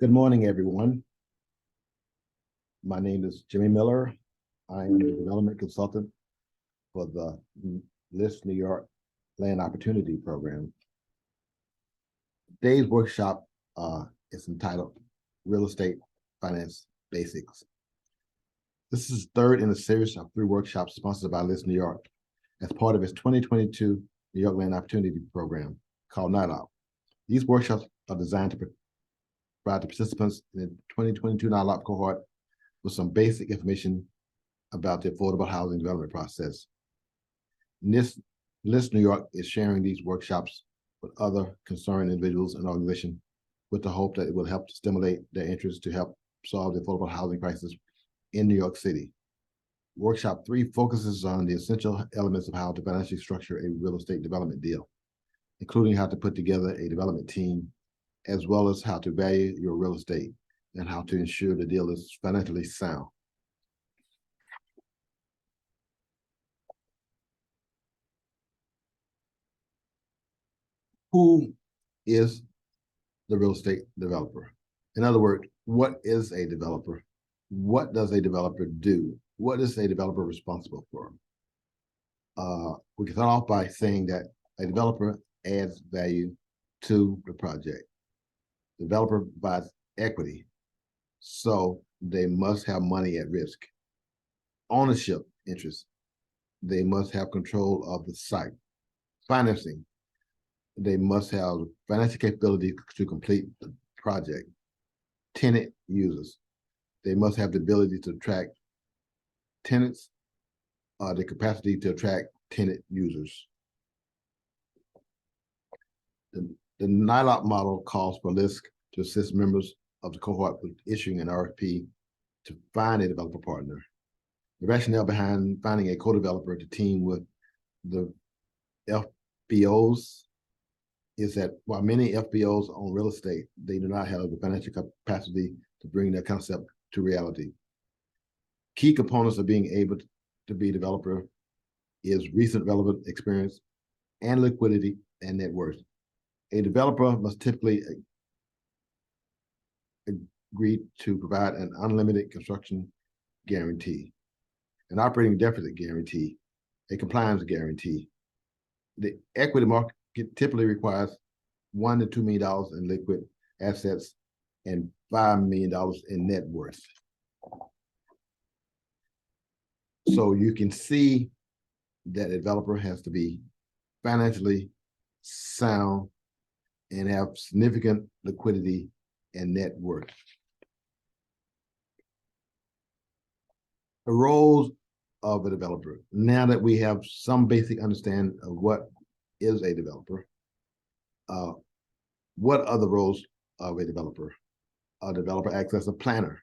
Good morning, everyone. My name is Jimmy Miller. I am the development consultant for the LISC New York Land Opportunity Program. Today's workshop is entitled Real Estate Finance Basics. This is third in a series of 3 workshops sponsored by LISC New York as part of its 2022 New York Land Opportunity Program called NYLOP. These workshops are designed to provide the participants in the 2022 NYLOP cohort with some basic information about the affordable housing development process. LISC New York is sharing these workshops with other concerned individuals and organizations with the hope that it will help to stimulate their interest to help solve the affordable housing crisis in New York City. Workshop 3 focuses on the essential elements of how to financially structure a real estate development deal, including how to put together a development team, as well as how to value your real estate and how to ensure the deal is financially sound. Who is the real estate developer? In other words, what is a developer? What does a developer do? What is a developer responsible for? We can start off by saying that a developer adds value to the project. The developer provides equity, so they must have money at risk. Ownership interest, they must have control of the site. Financing, they must have financial capability to complete the project. Tenant users, they must have the ability to attract tenants, the capacity to attract tenant users. The NYLOP model calls for LISC to assist members of the cohort with issuing an RFP to find a developer partner. The rationale behind finding a co-developer to team with the FBOs is that while many FBOs own real estate, they do not have the financial capacity to bring their concept to reality. Key components of being able to be a developer is recent relevant experience and liquidity and net worth. A developer must typically agree to provide an unlimited construction guarantee, an operating deficit guarantee, a compliance guarantee. The equity market typically requires $1 to $2 million in liquid assets and $5 million in net worth. So you can see that a developer has to be financially sound and have significant liquidity and net worth. The roles of a developer. Now that we have some basic understanding of what is a developer, what are the roles of a developer? A developer acts as a planner.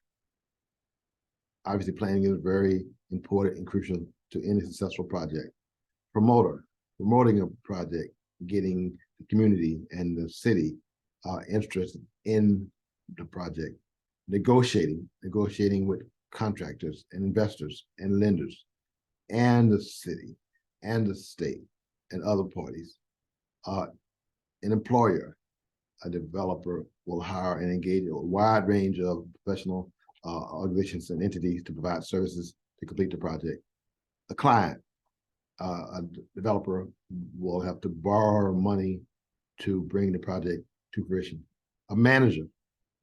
Obviously, planning is very important and crucial to any successful project. Promoter, promoting a project, getting the community and the city interested in the project. Negotiating with contractors and investors and lenders and the city and the state and other parties. An employer, a developer will hire and engage a wide range of professional organizations and entities to provide services to complete the project. A client, a developer will have to borrow money to bring the project to fruition. A manager,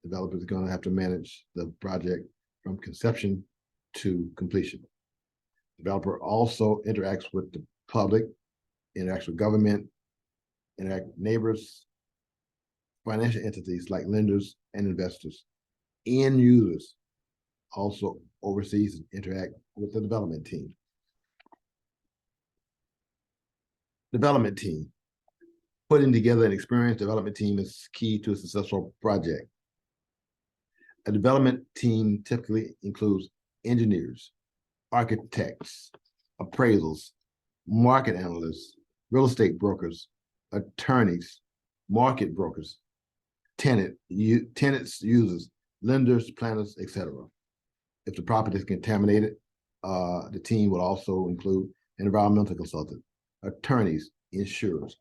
developer is going to have to manage the project from conception to completion. Developer also interacts with the public, interacts with government, interacts with neighbors, financial entities like lenders and investors. End users also oversees and interact with the development team. Development team. Putting together an experienced development team is key to a successful project. A development team typically includes engineers, architects, appraisals, market analysts, real estate brokers, attorneys, market brokers, tenants, users, lenders, planners, etc. If the property is contaminated, the team will also include an environmental consultant, attorneys, insurers,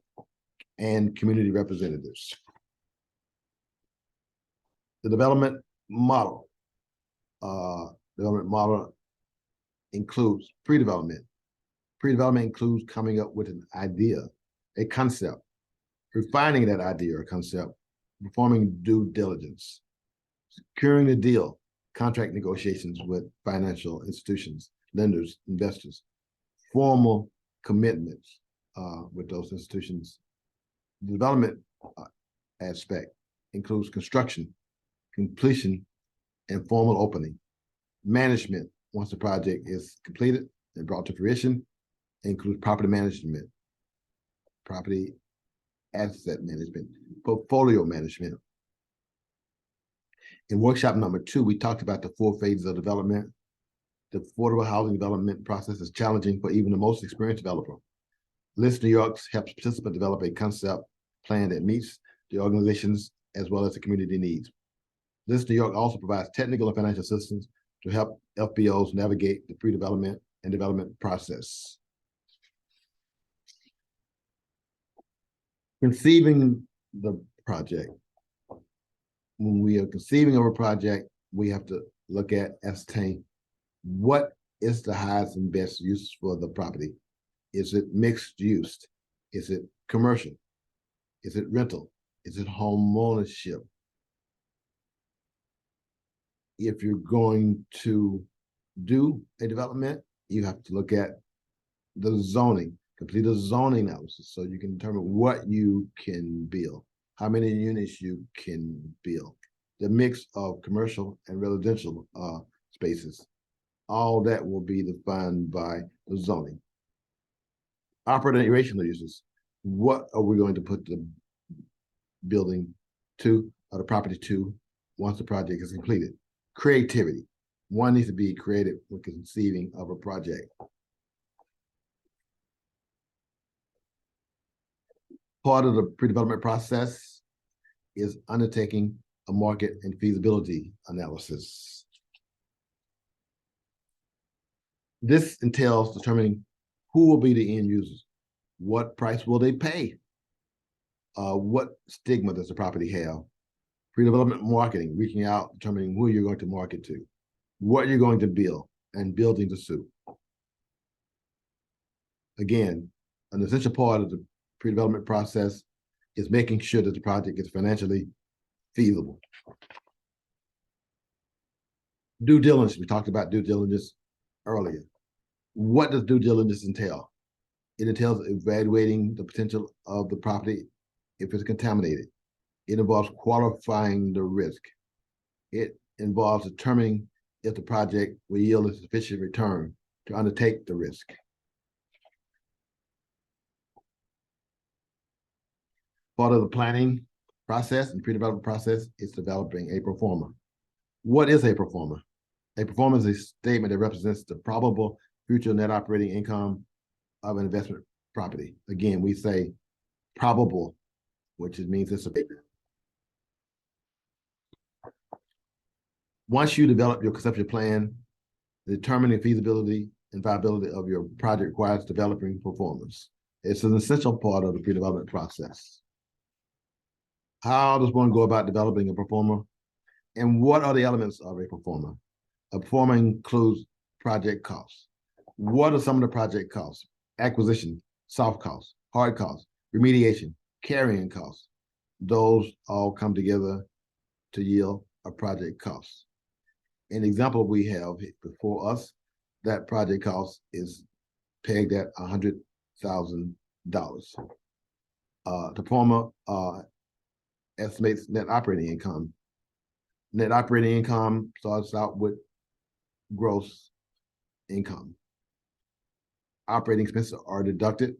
and community representatives. The development model. Development model includes pre-development. Pre-development includes coming up with an idea, a concept, refining that idea or concept, performing due diligence, securing the deal, contract negotiations with financial institutions, lenders, investors, formal commitments with those institutions. The development aspect includes construction, completion, and formal opening. Management, once the project is completed and brought to fruition, includes property management, property asset management, portfolio management. In workshop number 2, we talked about the 4 phases of development. The affordable housing development process is challenging for even the most experienced developer. LISC New York helps participants develop a concept plan that meets the organization's as well as the community needs. LISC New York also provides technical and financial assistance to help FBOs navigate the pre-development and development process. Conceiving the project. When we are conceiving of a project, we have to look at, ascertain, what is the highest and best use for the property? Is it mixed use? Is it commercial? Is it rental? Is it home ownership? If you're going to do a development, you have to look at the zoning, complete a zoning analysis so you can determine what you can build, how many units you can build, the mix of commercial and residential spaces. All that will be defined by the zoning. Operational uses. What are we going to put the building to or the property to once the project is completed? Creativity. One needs to be creative when conceiving of a project. Part of the pre-development process is undertaking a market and feasibility analysis. This entails determining who will be the end users, what price will they pay, what stigma does the property have, pre-development marketing, reaching out, determining who you're going to market to, what you're going to build, and building to suit. Again, an essential part of the pre-development process is making sure that the project is financially feasible. Due diligence, we talked about due diligence earlier. What does due diligence entail? It entails evaluating the potential of the property if it's contaminated. It involves qualifying the risk. It involves determining if the project will yield a sufficient return to undertake the risk. Part of the planning process and pre-development process is developing a pro forma. What is a pro forma? A pro forma is a statement that represents the probable future net operating income of an investment property. Again, we say probable, which means it's a paper. Once you develop your conceptual plan, determining feasibility and viability of your project requires developing performance. It's an essential part of the pre-development process. How does one go about developing a pro forma? And what are the elements of a pro forma? A pro forma includes project costs. What are some of the project costs? Acquisition, soft costs, hard costs, remediation, carrying costs. Those all come together to yield a project cost. An example we have before us, that project cost is pegged at $100,000. The pro forma estimates net operating income. Net operating income starts out with gross income. Operating expenses are deducted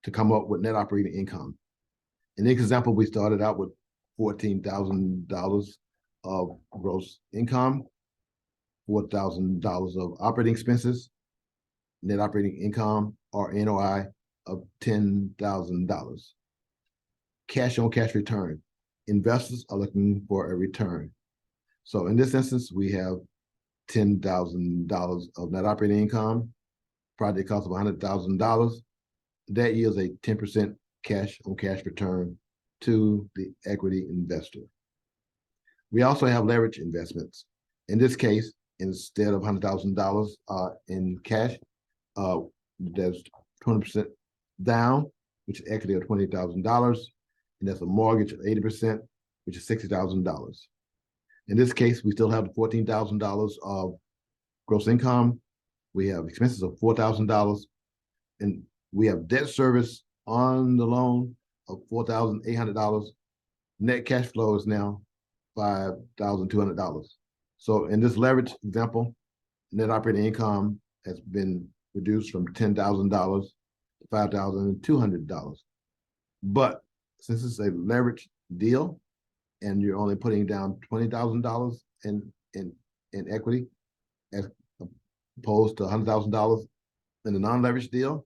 to come up with net operating income. In this example, we started out with $14,000 of gross income, $4,000 of operating expenses, net operating income or NOI of $10,000. Cash on cash return. Investors are looking for a return. So in this instance, we have $10,000 of net operating income, project cost of $100,000. That yields a 10% cash on cash return to the equity investor. We also have leverage investments. In this case, instead of $100,000 in cash, there's 20% down, which is equity of $20,000, and that's a mortgage of 80%, which is $60,000. In this case, we still have $14,000 of gross income. We have expenses of $4,000, and we have debt service on the loan of $4,800. Net cash flow is now $5,200. So in this leverage example, net operating income has been reduced from $10,000 to $5,200. But since it's a leverage deal and you're only putting down $20,000 in equity as opposed to $100,000 in a non-leveraged deal,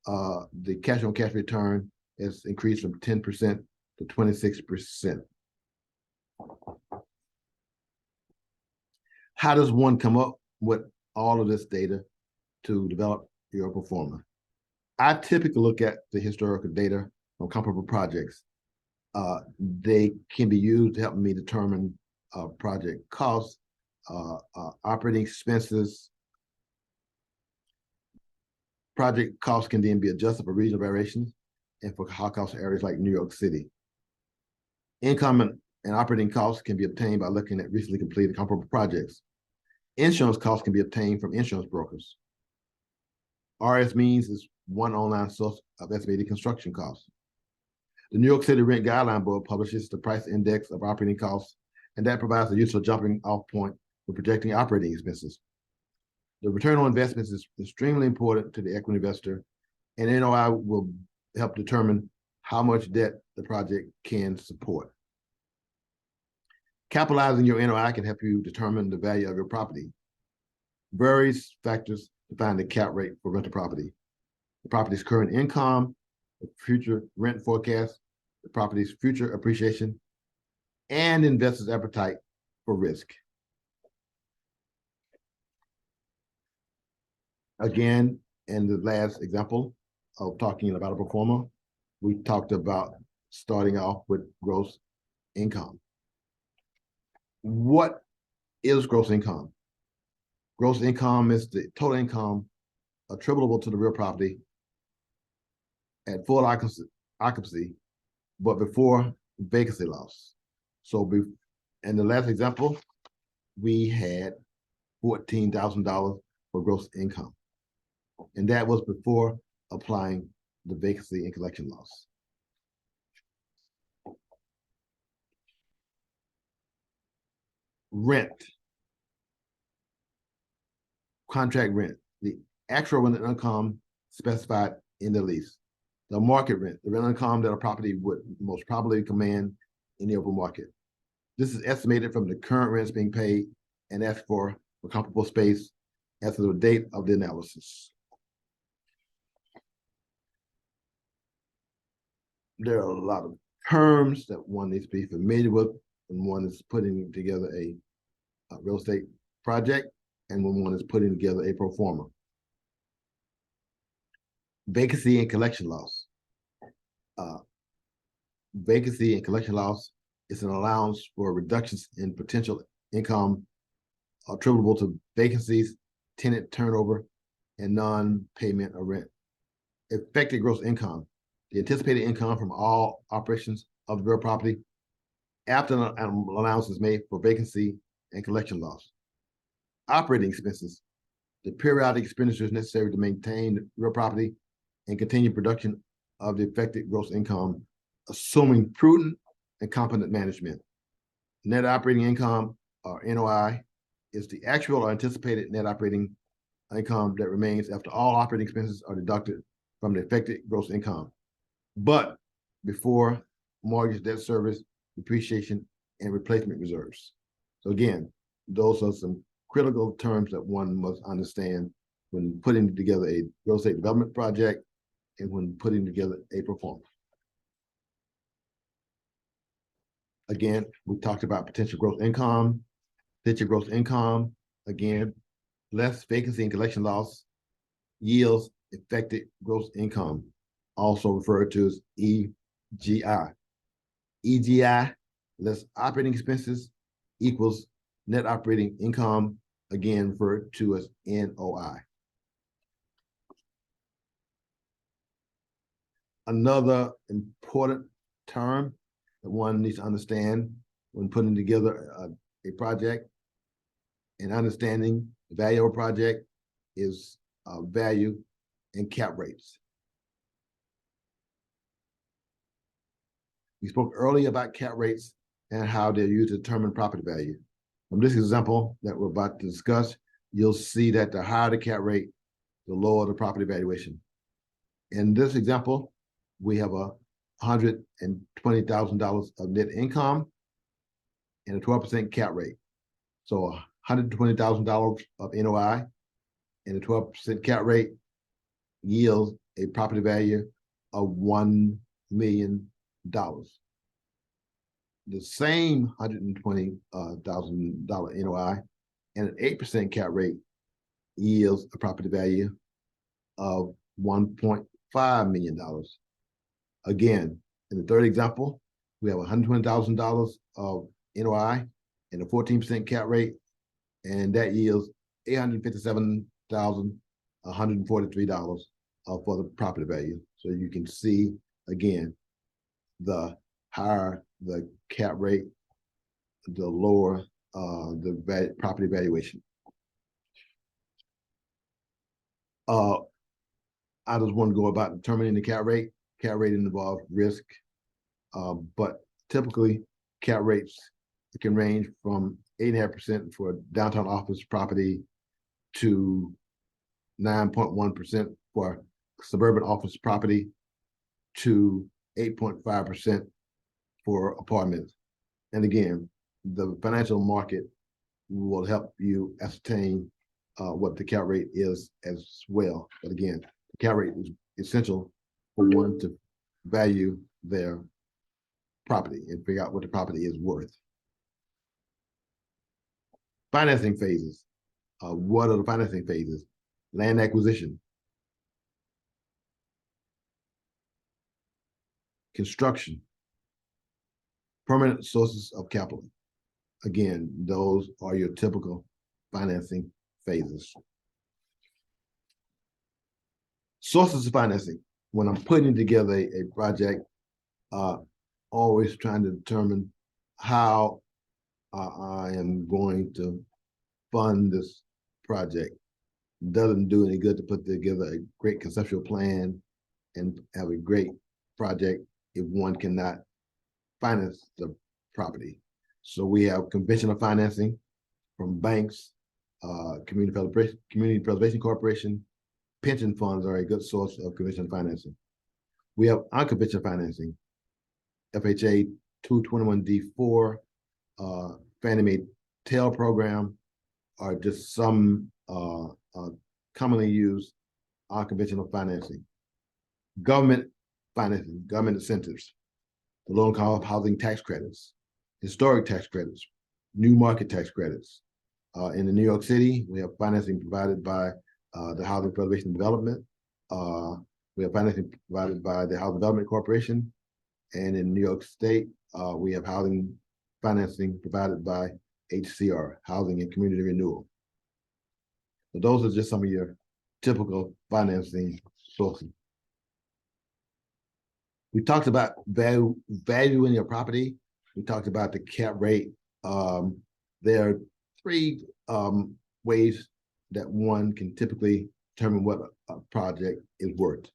the cash on cash return has increased from 10% to 26%. How does one come up with all of this data to develop your performer? I typically look at the historical data on comparable projects. They can be used to help me determine project costs, operating expenses. Project costs can then be adjusted for regional variations and for high-cost areas like New York City. Income and operating costs can be obtained by looking at recently completed comparable projects. Insurance costs can be obtained from insurance brokers. RS Means is one online source of estimated construction costs. The New York City Rent Guideline Board publishes the price index of operating costs, and that provides a useful jumping off point for projecting operating expenses. The return on investments is extremely important to the equity investor, and NOI will help determine how much debt the project can support. Capitalizing your NOI can help you determine the value of your property. Various factors define the cap rate for rental property: the property's current income, the future rent forecast, the property's future appreciation, and investors' appetite for risk. Again, in the last example of talking about a performer, we talked about starting off with gross income. What is gross income? Gross income is the total income attributable to the real property at full occupancy, but before vacancy loss. So in the last example, we had $14,000 for gross income, and that was before applying the vacancy and collection loss. Rent, contract rent, the actual rental income specified in the lease. The market rent, the rental income that a property would most probably command in the open market. This is estimated from the current rents being paid and asked for comparable space as of the date of the analysis. There are a lot of terms that one needs to be familiar with when one is putting together a real estate project and when one is putting together a pro forma. Vacancy and collection loss. Vacancy and collection loss is an allowance for reductions in potential income attributable to vacancies, tenant turnover, and non-payment of rent. Effective gross income, the anticipated income from all operations of the real property after an allowance is made for vacancy and collection loss. Operating expenses, the periodic expenditures necessary to maintain the real property and continue production of the effective gross income, assuming prudent and competent management. Net operating income, or NOI, is the actual or anticipated net operating income that remains after all operating expenses are deducted from the effective gross income, but before mortgage, debt service, depreciation, and replacement reserves. So again, those are some critical terms that one must understand when putting together a real estate development project and when putting together a pro forma. Again, we talked about potential gross income. Potential gross income, again, less vacancy and collection loss yields effective gross income, also referred to as EGI. EGI, less operating expenses equals net operating income, again referred to as NOI. Another important term that one needs to understand when putting together a project and understanding the value of a project is value and cap rates. We spoke earlier about cap rates and how they're used to determine property value. From this example that we're about to discuss, you'll see that the higher the cap rate, the lower the property valuation. In this example, we have $120,000 of net income and a 12% cap rate. So $120,000 of NOI and a 12% cap rate yields a property value of $1 million. The same $120,000 NOI and an 8% cap rate yields a property value of $1.5 million. Again, in the third example, we have $120,000 of NOI and a 14% cap rate, and that yields $857,143 for the property value. So you can see, again, the higher the cap rate, the lower the property valuation. I just want to go about determining the cap rate. Cap rate involves risk, but typically cap rates can range from 8.5% for downtown office property to 9.1% for suburban office property to 8.5% for apartments. And again, the financial market will help you ascertain what the cap rate is as well. But again, the cap rate is essential for one to value their property and figure out what the property is worth. Financing phases. What are the financing phases? Land acquisition, construction, permanent sources of capital. Again, those are your typical financing phases. Sources of financing. When I'm putting together a project, always trying to determine how I am going to fund this project. It doesn't do any good to put together a great conceptual plan and have a great project if one cannot finance the property. So we have conventional financing from banks, community preservation corporation, pension funds are a good source of conventional financing. We have unconventional financing, FHA 221D4, Fannie Mae TAIL program are just some commonly used unconventional financing. Government financing, government incentives, the low-income housing tax credits, historic tax credits, new market tax credits. In New York City, we have financing provided by the Housing Preservation and Development. We have financing provided by the Housing Development Corporation. And in New York State, we have housing financing provided by HCR, Housing and Community Renewal. So those are just some of your typical financing sources. We talked about valuing your property. We talked about the cap rate. There are three ways that one can typically determine what a project is worth.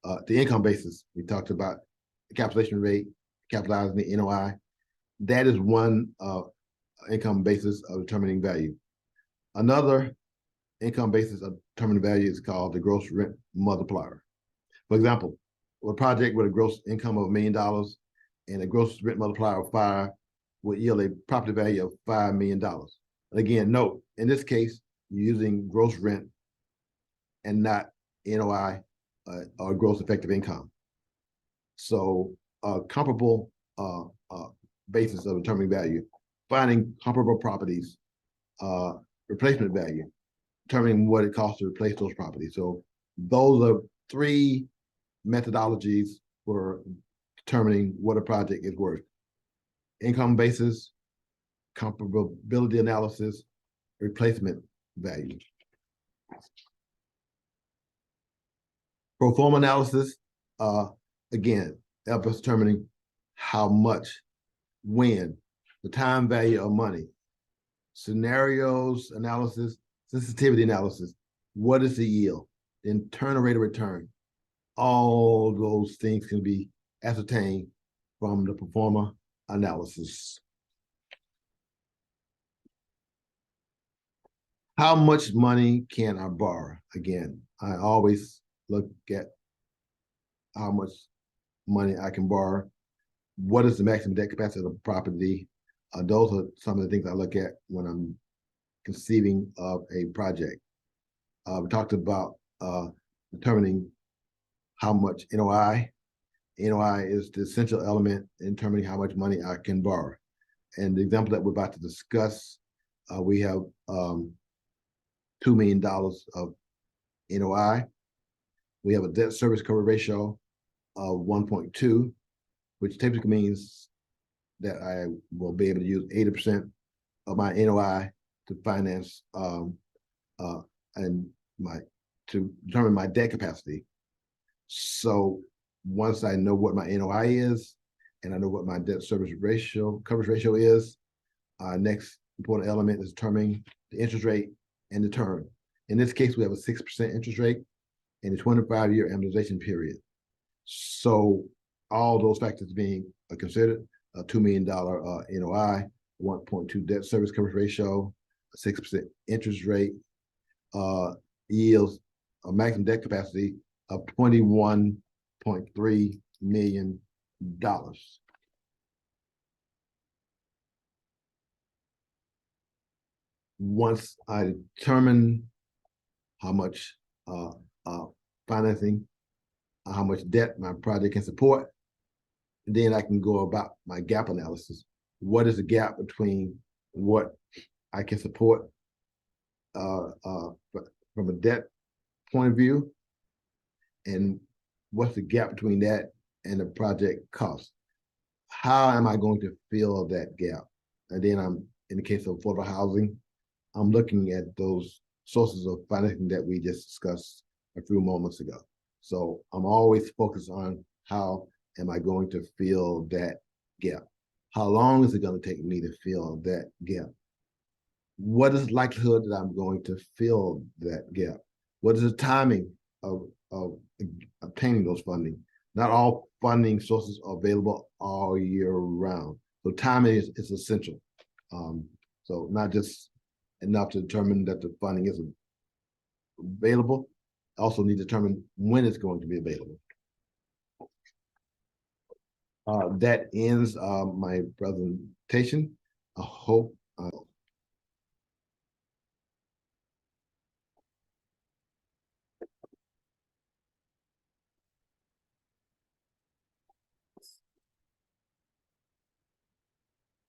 The income basis, we talked about the capitalization rate, capitalizing the NOI. That is one income basis of determining value. Another income basis of determining value is called the gross rent multiplier. For example, a project with a gross income of $1 million and a gross rent multiplier of 5 would yield a property value of $5 million. And again, note, in this case, you're using gross rent and not NOI or gross effective income. So comparable basis of determining value, finding comparable properties, replacement value, determining what it costs to replace those properties. So those are three methodologies for determining what a project is worth. Income basis, comparability analysis, replacement value. Pro forma analysis, again, help us determining how much, when, the time value of money. Scenarios analysis, sensitivity analysis, what is the yield, the internal rate of return. All those things can be ascertained from the pro forma analysis. How much money can I borrow? Again, I always look at how much money I can borrow. What is the maximum debt capacity of the property? Those are some of the things I look at when I'm conceiving of a project. We talked about determining how much NOI. NOI is the essential element in determining how much money I can borrow. And the example that we're about to discuss, we have $2 million of NOI. We have a debt service cover ratio of 1.2, which typically means that I will be able to use 80% of my NOI to finance and to determine my debt capacity. So once I know what my NOI is and I know what my debt service ratio, coverage ratio is, next important element is determining the interest rate and the term. In this case, we have a 6% interest rate and a 25-year amortization period. So all those factors being considered, a $2 million NOI, 1.2 debt service coverage ratio, a 6% interest rate, yields a maximum debt capacity of $21.3 million. Once I determine how much financing, how much debt my project can support, then I can go about my gap analysis. What is the gap between what I can support from a debt point of view, and what's the gap between that and the project cost? How am I going to fill that gap? And then in the case of affordable housing, I'm looking at those sources of financing that we just discussed a few moments ago. So I'm always focused on how am I going to fill that gap? How long is it going to take me to fill that gap? What is the likelihood that I'm going to fill that gap? What is the timing of obtaining those funding? Not all funding sources are available all year round. So timing is essential. So not just enough to determine that the funding is available, also need to determine when it's going to be available. That ends my presentation. I hope